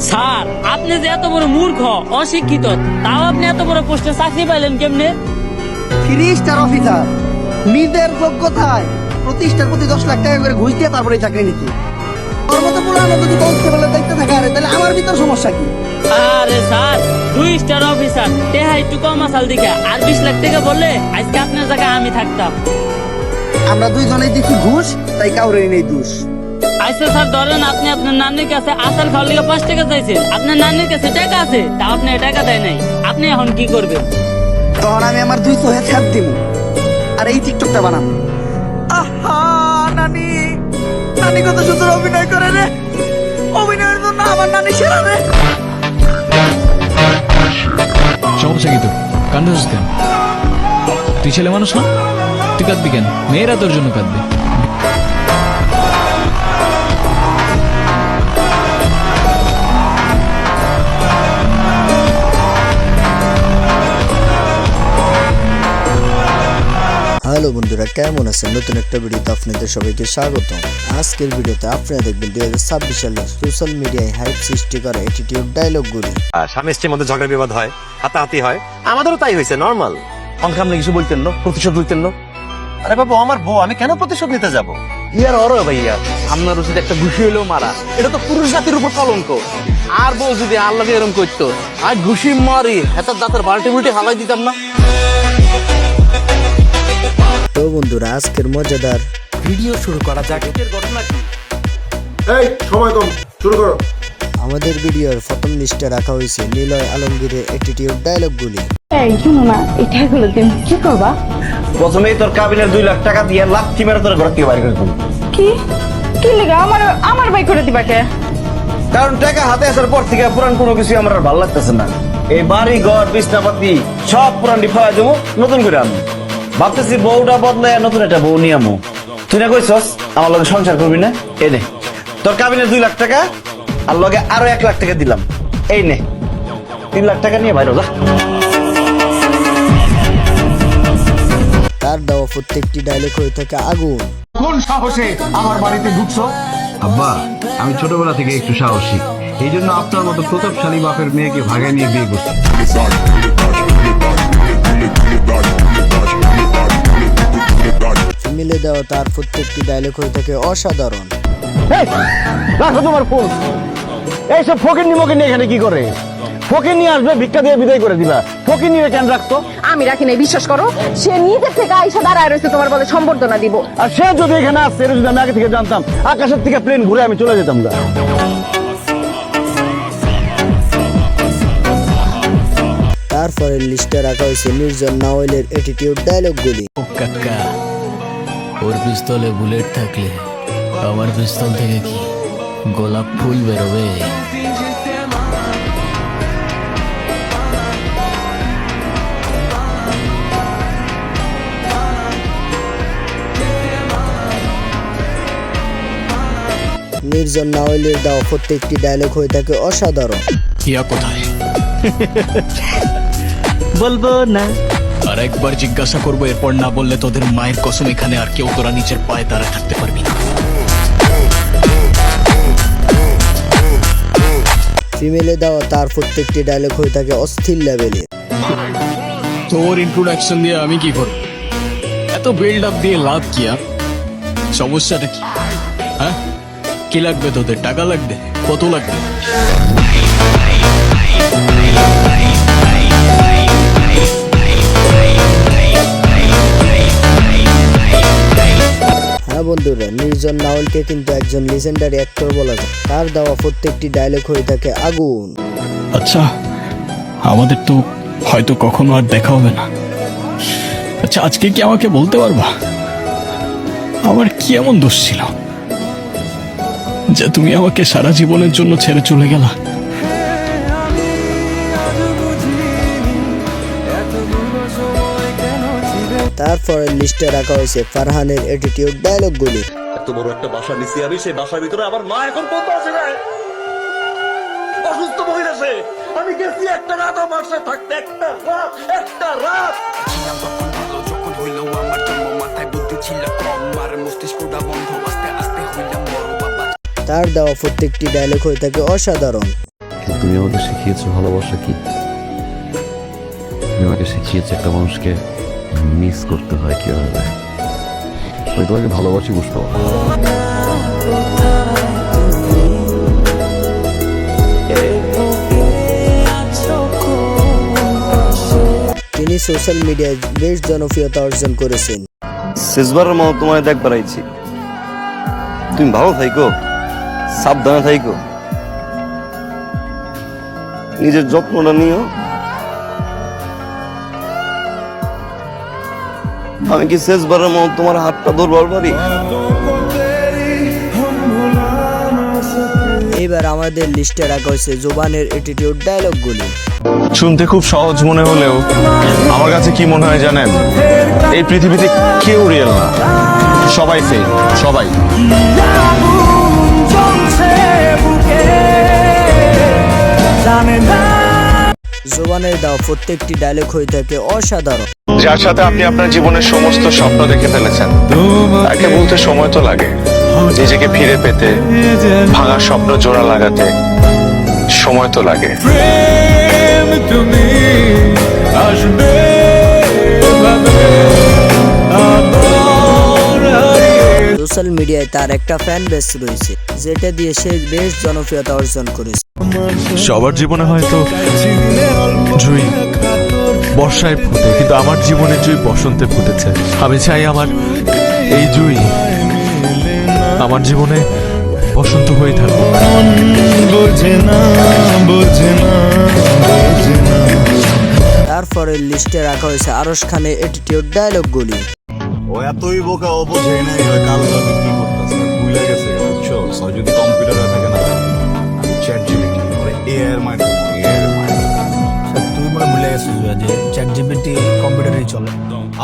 Sir, আপনি যে এত বড় মূর্খ অশিক্ষিত, তাও আপনি এত বড় পোস্টে চাকরি পাইলেন কেমনে? 3 স্টার অফিসার নিজের যোগ্যতায় প্রতিষ্ঠার প্রতি 10 লাখ টাকা করে ঘুষ দিয়ে তারপরে চাকরি নিতে। ওর মতো পুরানো যদি কনস্টেবলের দায়িত্ব থাকে, আরে তাহলে আমার ভিতর সমস্যা কি? আরে স্যার, 2 স্টার অফিসার টেহা একটু কম আসাল দিকে আর 20 লাখ টাকা বললে আজকে আপনার জায়গায় আমি থাকতাম। আমরা দুইজনেই দিচ্ছি ঘুষ, তাই কাউরে নেই দোষ। আচ্ছা স্যার, ধরেন আপনি আপনার নানির কাছে আসার খাওয়ার লিগে 5 টাকা চাইছেন, আপনার নানির কাছে টাকা আছে, তা আপনি টাকা দেয় নাই, আপনি এখন কি করবেন? তখন আমি আমার 2 চোহে ছাপ দিব আর এই টিকটকটা বানাবো। আহা নানি, নানি কত সুন্দর অভিনয় করে রে, অভিনয়ের জন্য আমার নানি সেরা রে। সমস্যা কি তোর? কান্দাস কেন? তুই ছেলে মানুষ না, তুই কাঁদবি কেন? মেয়েরা তোর জন্য কাঁদবে। হ্যালো বন্ধুরা, কেমন আছেন? নতুন একটা ভিডিওতে আপনাদের সবাইকে স্বাগত। আজকের ভিডিওতে আপনারা দেখবেন 2026 সালে সোশ্যাল মিডিয়ায় হাইপ সৃষ্টি করা অ্যাটিটিউড ডায়লগগুলি। স্বামী স্ত্রীর মধ্যে ঝগড়া বিবাদ হয়, হাতাহাতি হয়, আমাদেরও তাই হয়েছে, নর্মাল। অনকে আপনি কিছু বলতেন না, প্রতিশোধ লইতেন না। আরে বাবু, আমার বউ, আমি কেন প্রতিশোধ নিতে যাব? ইয়ার অর ভাইয়া, আপনার উচিত একটা ঘুষি হইলেও মারা। এটা তো পুরুষ জাতির উপর কলঙ্ক। আর বউ যদি আল্লাহকে এরকম করতো, আর ঘুষি মারি হেতার দাঁতের বাল্টি বুল্টি হালাই দিতাম না। তো বন্ধুরা, আজকের মজাদার ভিডিও শুরু করা যাক। ঘটনা কি? এই সময় কম, শুরু করো। আমাদের ভিডিওর প্রথম লিস্টে রাখা হয়েছে নিলয় আলমগীরের অ্যাটিটিউড ডায়লগগুলি। এই শুনো না, এই টাকাগুলো তুমি কি করবা? প্রথমেই তোর কাবিনের 2 লাখ টাকা দিয়ে লাথি মেরে তোর ঘর থেকে বাইরে করে দিবি। কি কি লেগা আমার আমার বাই করে দিবা কে? কারণ টাকা হাতে আসার পর থেকে পুরান কোনো কিছু আমার আর ভালো লাগতেছে না। এই বাড়ি ঘর বিছনাপাতি সব পুরান ডিফায়া যাবো, নতুন করে আমি ভাবতেছি বউটা বদলায় নতুন একটা বউ নিয়ে আমো। তুই না কইছস আমার লগে সংসার করবি না? এই নে তোর কাবিনের 2 লাখ টাকা, আর লগে আরো 1 লাখ টাকা দিলাম। এই নে 3 লাখ টাকা নিয়ে বাইরে যা। তার দেওয়া প্রত্যেকটি ডায়লগ হয়ে থাকে আগুন। কোন সাহসে আমার বাড়িতে ঢুকছো? আব্বা, আমি ছোটবেলা থেকে একটু সাহসী, এই জন্য আপনার মতো প্রতাপশালী বাপের মেয়েকে ভাগায় নিয়ে বিয়ে করছি। মিলে দেওয়া তার প্রত্যেকটি ডায়লগ হয়ে থাকে অসাধারণ। রাখো তোমার ফোন। এইসব ফকির নিমকে নিয়ে এখানে কি করে? ফকির নিয়ে আসবে, ভিক্ষা দিয়ে বিদায় করে দিবা। ফকির নিয়ে কেন রাখতো? আমি রাখি নাই, বিশ্বাস করো। সে নিজের থেকে আইসা দাঁড়ায় রয়েছে তোমার বলে সম্বর্ধনা দিব। আর সে যদি এখানে আসছে, এটা যদি আমি আগে থেকে জানতাম, আকাশের থেকে প্লেন ঘুরে আমি চলে যেতাম না। তারপরে লিস্টে রাখা হয়েছে নির্জন নাওয়েলের অ্যাটিটিউড ডায়লগগুলি। কাকা, ওর পিস্তলে বুলেট থাকলে আমার পিস্তল থেকে কি গোলাপ ফুল বেরোবে? নির্জন নাওয়েলের দেওয়া প্রত্যেকটি ডায়লগ হয়ে থাকে অসাধারণ। ইয়া কোথায়? বলবো না। আর একবার জিজ্ঞাসা করবো, এরপর না বললে তোদের মায়ের কসম এখানে আর কেউ তোরা নিচের পায়ে দাঁড়া থাকতে পারবি না। ফিমেলে দেওয়া তার প্রত্যেকটি ডায়লগ হয়ে থাকে অস্থির লেভেলে। তোর ইন্ট্রোডাকশন দিয়ে আমি কি করব? এত বিল্ড আপ দিয়ে লাভ কি? আর সমস্যাটা কি? হ্যাঁ, কি লাগবে তোদের? টাকা লাগবে? কত লাগবে? হ্যাঁ বন্ধুরা, নির্জন নাওয়েলকে কিন্তু একজন লিজেন্ডারি অ্যাক্টর বলা যায়। তার দেওয়া প্রত্যেকটি ডায়লগ হয়ে থাকে আগুন। আচ্ছা, আমাদের তো হয়তো কখনো আর দেখা হবে না। আচ্ছা, আজকে কি আমাকে বলতে পারবা আমার কি এমন দোষ ছিল যে তুমি আমাকে সারা জীবনের জন্য ছেড়ে চলে গেলা? তারপরে লিস্টে রাখা হয়েছে ফারহানের অ্যাটিটিউড ডায়লগগুলি। এত বড় একটা বাসা নিছি আমি, সেই বাসার ভিতরে আমার মা এখন পর্যন্ত আসে নাই। অসুস্থ মহিলা সে, আমি গেছি একটা রাত আমার সাথে থাকতে, একটা রাত। তার দেওয়া প্রত্যেকটি ডায়লগ হয়ে থাকে অসাধারণ। কিন্তু তুমি আমাকে শিখিয়েছো ভালোবাসা কি। তুমি আমাকে শিখিয়েছো একটা মানুষকে মিস করতে হয় কিভাবে। আমি তোমাকে ভালোবাসি বুঝতে পারো। তিনি সোশ্যাল মিডিয়ায় বেশ জনপ্রিয়তা অর্জন করেছেন। শেষবারের মতো তোমায় দেখবার আইছি। তুমি ভালো থাইকো, সাবধানে থাইকো, নিজের যত্নটা নিও। আমি কি শেষবারের মতো তোমার হাতটা ধরবার পারি? এবার আমাদের লিস্টে রাখা হয়েছে জোবানের অ্যাটিটিউড ডায়লগগুলি। শুনতে খুব সহজ মনে হলেও আমার কাছে কি মনে হয় জানেন, এই পৃথিবীতে কেউ রিয়েল না, সবাই ফেক, সবাই। জোবানের দেওয়া প্রত্যেকটি ডায়লগ হয়ে থাকে অসাধারণ। যার সাথে আপনি আপনার জীবনের সমস্ত স্বপ্ন দেখে ফেলেছেন, তাকে বলতে সময় তো লাগে। নিজেকে ফিরে পেতে, ভাঙা স্বপ্ন জোড়া লাগাতে সময় তো লাগে। সোশ্যাল মিডিয়ায় তার একটা ফ্যান বেস রয়েছে, যেটা দিয়ে সে বেশ জনপ্রিয়তা অর্জন করেছে। সবার জীবনে হয়তো জুঁই বর্ষায় ফুটে, কিন্তু আমার জীবনে জুঁই বসন্তে ফুটেছে। আমি চাই আমার এই জুঁই আমার জীবনে বসন্ত হয়ে থাকুক। তারপরে লিস্টে রাখা হয়েছে আরশ খানের অ্যাটিটিউড ডায়লগগুলি। ও এতই বোকা, ও বোঝে নাই ওই কালো জাদু কি করতেছে, ভুলে গেছে বুঝছো। সো যদি কম্পিউটারে থাকে না, আমি চ্যাট জিপিটি ওরে এআই মাইন্ড, তুই মনে ভুলে গেছিস যে চ্যাট জিপিটি কম্পিউটারেই চলে।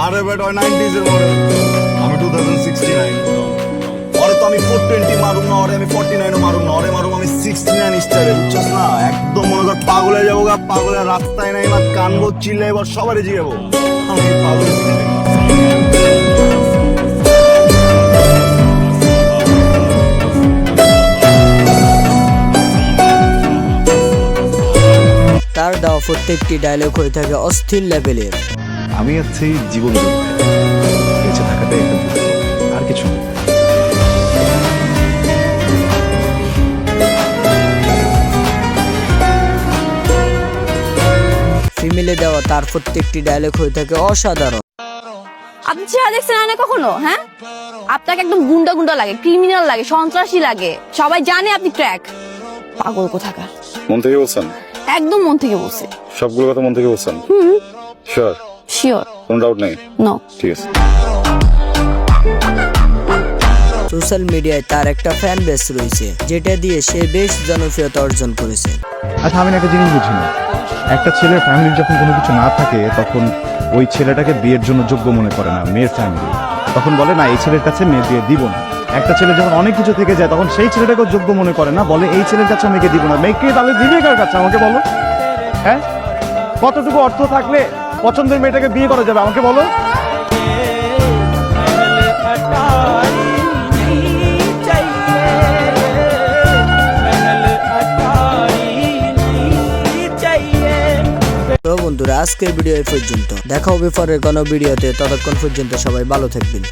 আরে বেটা ওই 90s এর মডেল, আমি 2069। ওরে তো আমি 420 মারুম না, ওরে আমি 49 ও মারুম না, ওরে মারুম আমি 69 স্টাইলে, বুঝছস না। একদম মনে কর পাগল হয়ে যাবো গা, পাগলের রাস্তায় নাই না, কানবো চিল্লে এবার সবারই জিগাবো আমি পাগল। তার দেওয়া প্রত্যেকটি ডায়লগ হয়ে থাকে অস্থির লেভেলের। আমি আছি জীবন বেঁচে থাকাটাই একটা দুঃখ, আর কিছু না। ফিমেলে দেওয়া তার প্রত্যেকটি ডায়লগ হয়ে থাকে অসাধারণ। আপনি চেহারা দেখছেন না কখনো? হ্যাঁ, আপনাকে একদম গুন্ডা গুন্ডা লাগে, ক্রিমিনাল লাগে, সন্ত্রাসী লাগে। সবাই জানে আপনি ট্র্যাক পাগল কোথাকার। মন থেকে বলছেন? একদম মন থেকে বলছি। সবগুলো কথা মন থেকে বলছেন? শিওর? শিওর, কোনো ডাউট নেই? নো। ঠিক আছে। সোশ্যাল মিডিয়ায় তার একটা ফ্যান বেস রয়েছে, যেটা দিয়ে সে বেশ জনপ্রিয়তা অর্জন করেছে। আচ্ছা আমি একটা জিনিস বুঝি না, একটা ছেলের ফ্যামিলির যখন কোনো কিছু না থাকে, তখন ওই ছেলেটাকে বিয়ের জন্য যোগ্য মনে করে না মেয়ের ফ্যামিলি, তখন বলে না এই ছেলের কাছে মেয়ে বিয়ে দিব না। একটা ছেলে যখন অনেক কিছু থেকে যায়, তখন সেই ছেলেটাকেও যোগ্য মনে করে না, বলে এই ছেলের কাছে মেয়েকে দিব না। মেয়েকে তাহলে দিবে কার কাছে আমাকে বলো? হ্যাঁ, কতটুকু অর্থ থাকলে পছন্দের মেয়েটাকে বিয়ে করা যাবে আমাকে বলো? তো বন্ধুরা, আজকের ভিডিও এই পর্যন্ত। দেখা হবে পরের কোনো ভিডিওতে, ততক্ষণ পর্যন্ত সবাই ভালো থাকবেন।